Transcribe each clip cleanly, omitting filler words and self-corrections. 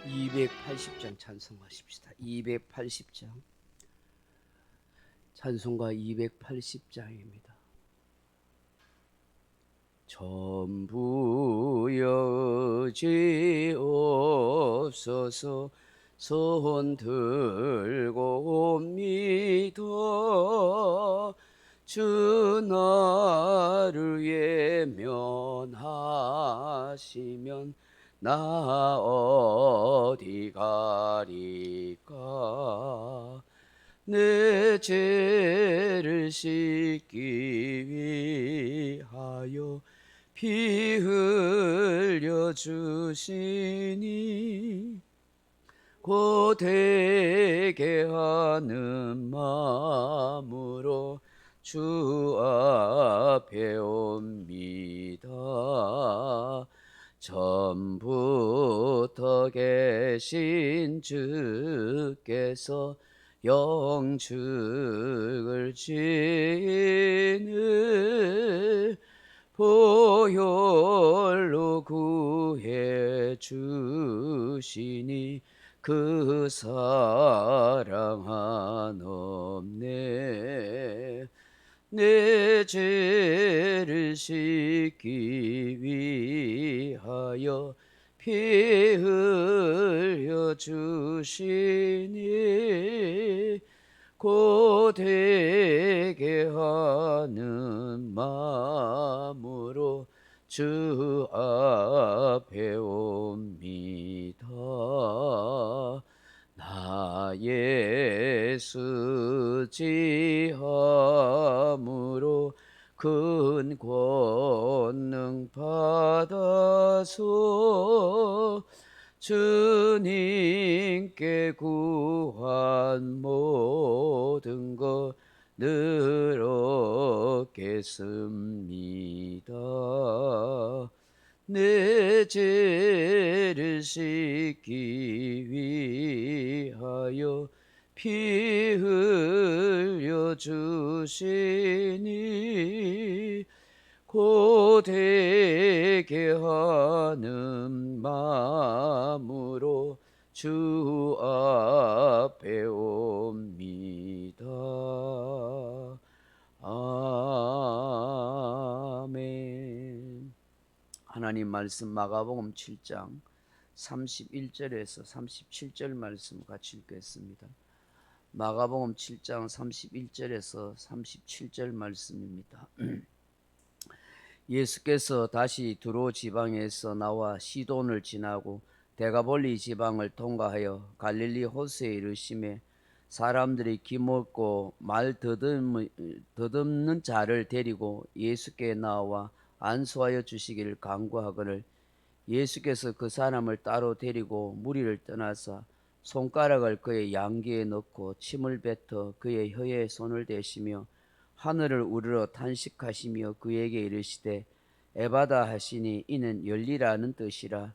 280장 찬송하십시다. 280장 찬송가 280장입니다. 전부 여지옵소서 손 들고 옵니다. 주 나를 예면하시면 나 어디 가리까. 내 죄를 씻기 위하여 피 흘려 주시니 고되게 하는 마음으로 주 앞에 옵니다. 전부터 계신 주께서 영축을 지니 보혈로 구해 주시니 그 사랑 한없네. 내 죄를 씻기 위하여 피 흘려 주시니 고되게 하는 마음으로 주 앞에 옵니다. 나 예수 지함으로 큰 권능 받아서 주님께 구한 모든 것 늘 얻겠습니다. 내 죄를 씻기 위하여 피 흘려 주시니 고되게 하는 마음으로 주 앞에 옵니다. 아멘. 하나님 말씀 마가복음 7장 31절에서 37절 말씀 같이 읽겠습니다. 마가복음 7장 31절에서 37절 말씀입니다. 예수께서 다시 두로 지방에서 나와 시돈을 지나고 데가볼리 지방을 통과하여 갈릴리 호수에 이르시매 사람들이 기먹고 말 더듬는 자를 데리고 예수께 나와 안수하여 주시기를 간구하거늘 예수께서 그 사람을 따로 데리고 무리를 떠나사 손가락을 그의 양귀에 넣고 침을 뱉어 그의 혀에 손을 대시며 하늘을 우러러 탄식하시며 그에게 이르시되 에바다 하시니 이는 열리라는 뜻이라.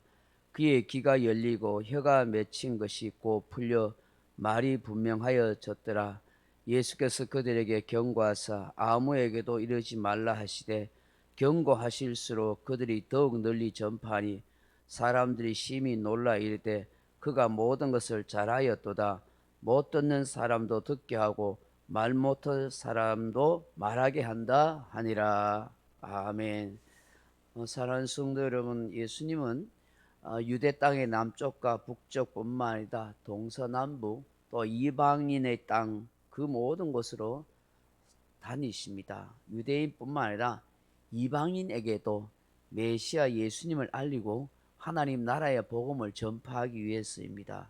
그의 귀가 열리고 혀가 맺힌 것이 곧 풀려 말이 분명하여졌더라. 예수께서 그들에게 경고하사 아무에게도 이르지 말라 하시되 경고하실수록 그들이 더욱 널리 전파하니 사람들이 심히 놀라 이르되 그가 모든 것을 잘하였도다. 못 듣는 사람도 듣게 하고 말 못할 사람도 말하게 한다 하니라. 아멘. 사랑하는 성도 여러분, 예수님은 유대 땅의 남쪽과 북쪽뿐만 아니라 동서남북 또 이방인의 땅 그 모든 곳으로 다니십니다. 유대인뿐만 아니라 이방인에게도 메시아 예수님을 알리고 하나님 나라의 복음을 전파하기 위해서입니다.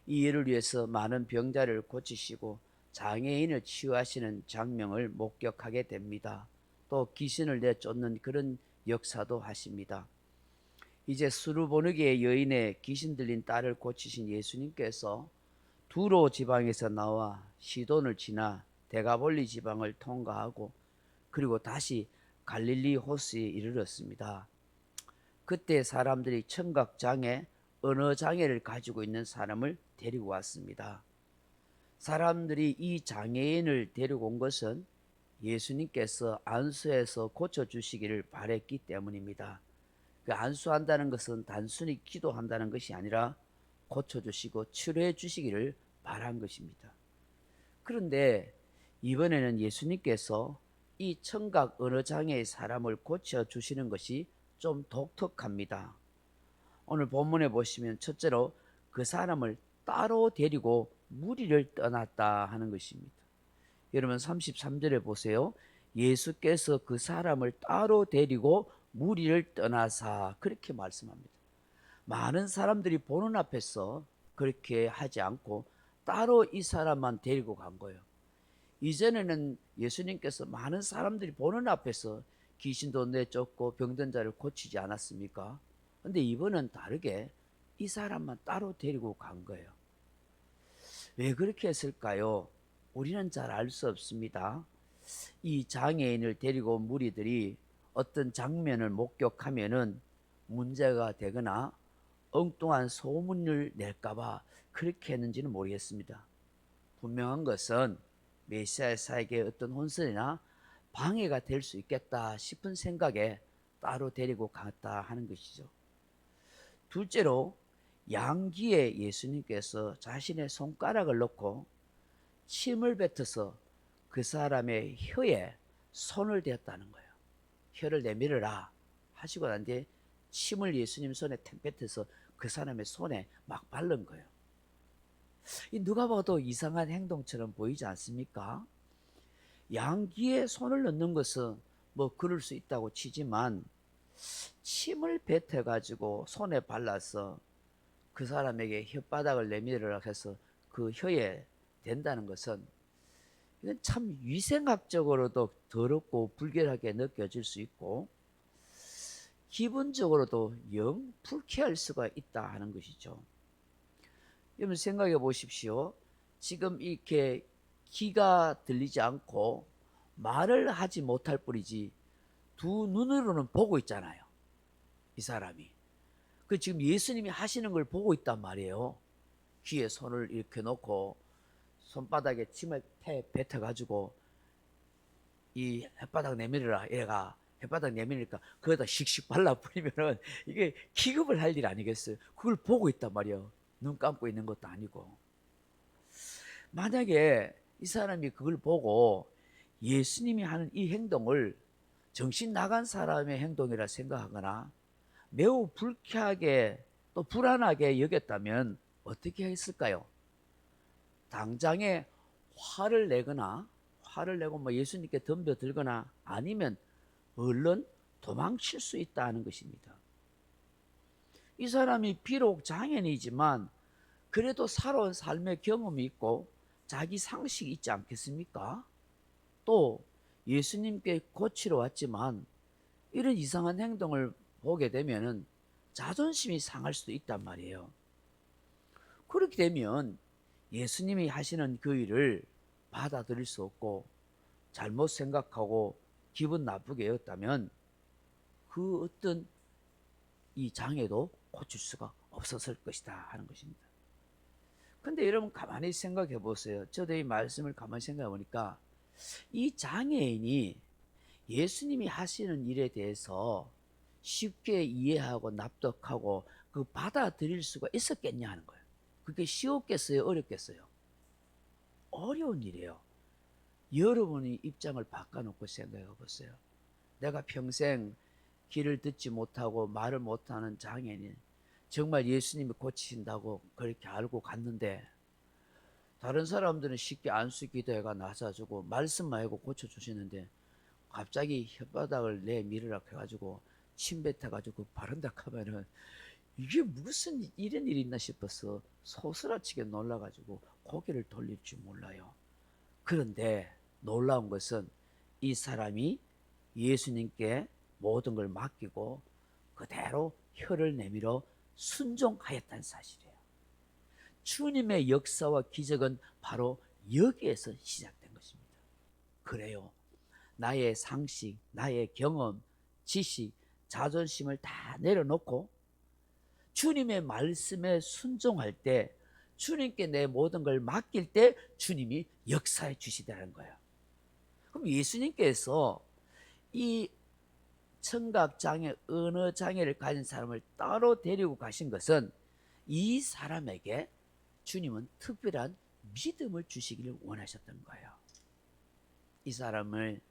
이 일을 위해서 많은 병자를 고치시고 장애인을 치유하시는 장면을 목격하게 됩니다. 또 귀신을 내쫓는 그런 역사도 하십니다. 이제 수르보느게의 여인의 귀신 들린 딸을 고치신 예수님께서 두로 지방에서 나와 시돈을 지나 데가볼리 지방을 통과하고 그리고 다시 갈릴리 호수에 이르렀습니다. 그때 사람들이 청각장애, 언어장애를 가지고 있는 사람을 데리고 왔습니다. 사람들이 이 장애인을 데리고 온 것은 예수님께서 안수해서 고쳐주시기를 바랬기 때문입니다. 그 안수한다는 것은 단순히 기도한다는 것이 아니라 고쳐주시고 치료해 주시기를 바란 것입니다. 그런데 이번에는 예수님께서 이 청각 언어 장애의 사람을 고쳐주시는 것이 좀 독특합니다. 오늘 본문에 보시면 첫째로 그 사람을 따로 데리고 무리를 떠났다 하는 것입니다. 여러분 33절에 보세요. 예수께서 그 사람을 따로 데리고 무리를 떠나사 그렇게 말씀합니다. 많은 사람들이 보는 앞에서 그렇게 하지 않고 따로 이 사람만 데리고 간 거예요. 이전에는 예수님께서 많은 사람들이 보는 앞에서 귀신도 내쫓고 병든 자를 고치지 않았습니까? 근데 이번은 다르게 이 사람만 따로 데리고 간 거예요. 왜 그렇게 했을까요? 우리는 잘 알 수 없습니다. 이 장애인을 데리고 온 무리들이 어떤 장면을 목격하면은 문제가 되거나 엉뚱한 소문을 낼까봐 그렇게 했는지는 모르겠습니다. 분명한 것은 메시아사에게 어떤 혼선이나 방해가 될 수 있겠다 싶은 생각에 따로 데리고 갔다 하는 것이죠. 둘째로 양귀에 예수님께서 자신의 손가락을 넣고 침을 뱉어서 그 사람의 혀에 손을 대었다는 거예요. 혀를 내밀어라 하시고 난 뒤에 침을 예수님 손에 탁 뱉어서 그 사람의 손에 막 바른 거예요. 누가 봐도 이상한 행동처럼 보이지 않습니까? 양귀에 손을 넣는 것은 뭐 그럴 수 있다고 치지만 침을 뱉어가지고 손에 발라서 그 사람에게 혓바닥을 내밀으라 해서 그 혀에 댄다는 것은 이건 참 위생학적으로도 더럽고 불결하게 느껴질 수 있고 기분적으로도 영 불쾌할 수가 있다 하는 것이죠. 여러분 생각해 보십시오. 지금 이렇게 귀가 들리지 않고 말을 하지 못할 뿐이지 두 눈으로는 보고 있잖아요. 이 사람이. 그 지금 예수님이 하시는 걸 보고 있단 말이에요. 귀에 손을 이렇게 놓고 손바닥에 침을 뱉어가지고 이 햇바닥 내밀어라 얘가 햇바닥 내밀으니까 거기다 씩씩 발라버리면은 이게 기겁을 할 일 아니겠어요? 그걸 보고 있단 말이에요. 눈 감고 있는 것도 아니고. 만약에 이 사람이 그걸 보고 예수님이 하는 이 행동을 정신 나간 사람의 행동이라 생각하거나 매우 불쾌하게 또 불안하게 여겼다면 어떻게 했을까요? 당장에 화를 내고 뭐 예수님께 덤벼들거나 아니면 얼른 도망칠 수 있다는 것입니다. 이 사람이 비록 장애인이지만 그래도 살아온 삶의 경험이 있고 자기 상식이 있지 않겠습니까? 또 예수님께 고치러 왔지만 이런 이상한 행동을 보게 되면은 자존심이 상할 수도 있단 말이에요. 그렇게 되면 예수님이 하시는 그 일을 받아들일 수 없고 잘못 생각하고 기분 나쁘게 여겼다면 그 어떤 이 장애도 고칠 수가 없었을 것이다 하는 것입니다. 근데 여러분 가만히 생각해 보세요. 저도 이 말씀을 가만히 생각해 보니까 이 장애인이 예수님이 하시는 일에 대해서 쉽게 이해하고 납득하고 그 받아들일 수가 있었겠냐 하는 거예요. 그게 쉬웠겠어요? 어렵겠어요? 어려운 일이에요. 여러분이 입장을 바꿔놓고 생각해 보세요. 내가 평생 귀를 듣지 못하고 말을 못하는 장애인 정말 예수님이 고치신다고 그렇게 알고 갔는데 다른 사람들은 쉽게 안수 기도회가 나서주고 말씀만 하고 고쳐주시는데 갑자기 혓바닥을 내밀으라 해가지고 침 뱉어가지고 바른다 하면은 이게 무슨 이런 일이 있나 싶어서 소스라치게 놀라가지고 고개를 돌릴 줄 몰라요. 그런데 놀라운 것은 이 사람이 예수님께 모든 걸 맡기고 그대로 혀를 내밀어 순종하였다는 사실이에요. 주님의 역사와 기적은 바로 여기에서 시작된 것입니다. 그래요. 나의 상식, 나의 경험, 지식, 자존심을 다 내려놓고 주님의 말씀에 순종할 때 주님께 내 모든 걸 맡길 때 주님이 역사해 주시다는 거예요. 그럼 예수님께서 이 청각장애, 언어장애를 가진 사람을 따로 데리고 가신 것은 이 사람에게 주님은 특별한 믿음을 주시기를 원하셨던 거예요. 이 사람을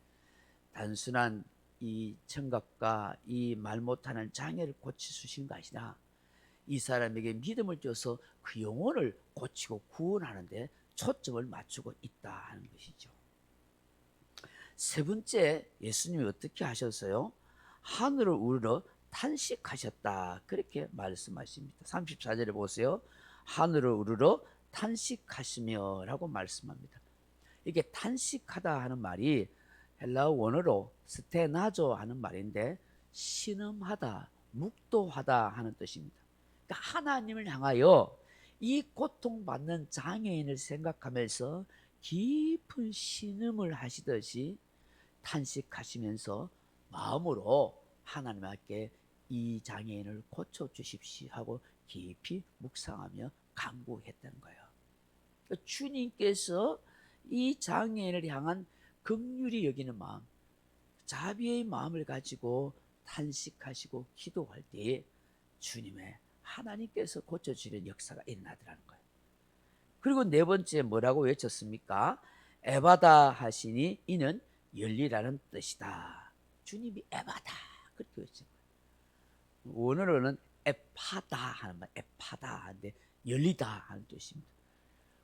단순한 이 청각과 이 말 못하는 장애를 고치신 것이 아니라 이 사람에게 믿음을 줘서 그 영혼을 고치고 구원하는데 초점을 맞추고 있다 하는 것이죠. 세 번째, 예수님이 어떻게 하셨어요? 하늘을 우러러 탄식하셨다, 그렇게 말씀하십니다. 34절에 보세요. 하늘을 우러러 탄식하시며 라고 말씀합니다. 이게 탄식하다 하는 말이 헬라어 원어로 스테나조 하는 말인데 신음하다, 묵도하다 하는 뜻입니다. 그러니까 하나님을 향하여 이 고통받는 장애인을 생각하면서 깊은 신음을 하시듯이 탄식하시면서 마음으로 하나님께 이 장애인을 고쳐주십시오 하고 깊이 묵상하며 간구했다는 거예요. 그러니까 주님께서 이 장애인을 향한 긍휼히 여기는 마음, 자비의 마음을 가지고 탄식하시고 기도할 때에 주님의 하나님께서 고쳐주는 역사가 일어나더라는 거예요. 그리고 네 번째 뭐라고 외쳤습니까? 에바다 하시니 이는 열리라는 뜻이다. 주님이 에바다 그렇게 외친 거예요. 원어로는 에파다 하는 말, 에파다 하는데 열리다 하는 뜻입니다.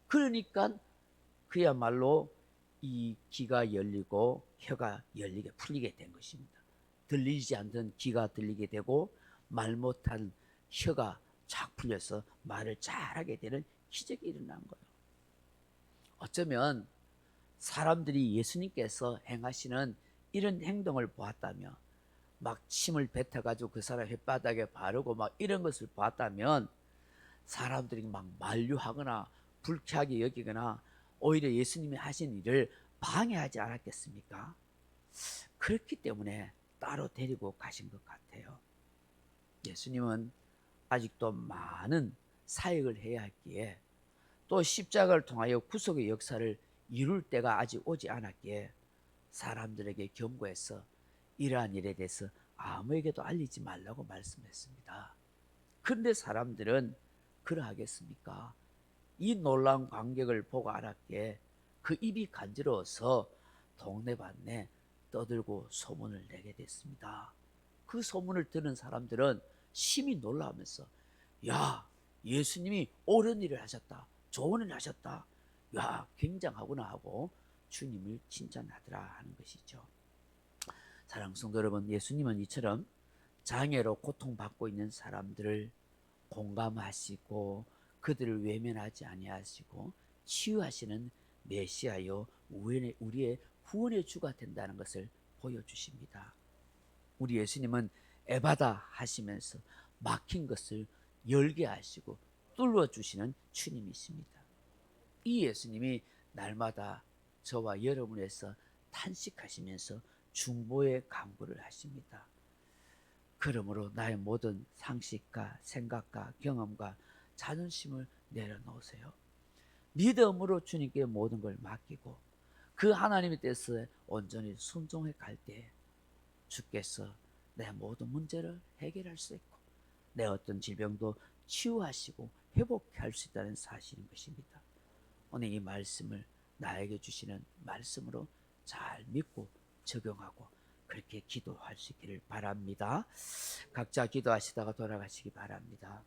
그러니까 그야말로 이 귀가 열리고 혀가 열리게 풀리게 된 것입니다. 들리지 않던 귀가 들리게 되고 말 못한 혀가 쫙 풀려서 말을 잘하게 되는 기적이 일어난 거예요. 어쩌면 사람들이 예수님께서 행하시는 이런 행동을 보았다면, 막 침을 뱉어가지고 그 사람 혓바닥에 바르고 막 이런 것을 보았다면 사람들이 막 만류하거나 불쾌하게 여기거나 오히려 예수님이 하신 일을 방해하지 않았겠습니까? 그렇기 때문에 따로 데리고 가신 것 같아요. 예수님은 아직도 많은 사역을 해야 했기에, 또 십자가를 통하여 구속의 역사를 이룰 때가 아직 오지 않았기에 사람들에게 경고해서 이러한 일에 대해서 아무에게도 알리지 말라고 말씀했습니다. 그런데 사람들은 그러하겠습니까? 이 놀라운 광경을 보고 알았기에 그 입이 간지러워서 동네방네 떠들고 소문을 내게 됐습니다. 그 소문을 들은 사람들은 심히 놀라면서, 야, 예수님이 옳은 일을 하셨다, 좋은 일을 하셨다, 야, 굉장하구나 하고 주님을 칭찬하더라 하는 것이죠. 사랑하는 성도 여러분, 예수님은 이처럼 장애로 고통받고 있는 사람들을 공감하시고 그들을 외면하지 아니하시고 치유하시는 메시아요 우리의 구원의 주가 된다는 것을 보여주십니다. 우리 예수님은 에바다 하시면서 막힌 것을 열게 하시고 뚫어주시는 주님이십니다. 이 예수님이 날마다 저와 여러분에서 탄식하시면서 중보의 간구를 하십니다. 그러므로 나의 모든 상식과 생각과 경험과 자존심을 내려놓으세요. 믿음으로 주님께 모든 걸 맡기고 그 하나님의 뜻에 온전히 순종해 갈 때 주께서 내 모든 문제를 해결할 수 있고 내 어떤 질병도 치유하시고 회복할 수 있다는 사실인 것입니다. 오늘 이 말씀을 나에게 주시는 말씀으로 잘 믿고 적용하고 그렇게 기도할 수 있기를 바랍니다. 각자 기도하시다가 돌아가시기 바랍니다.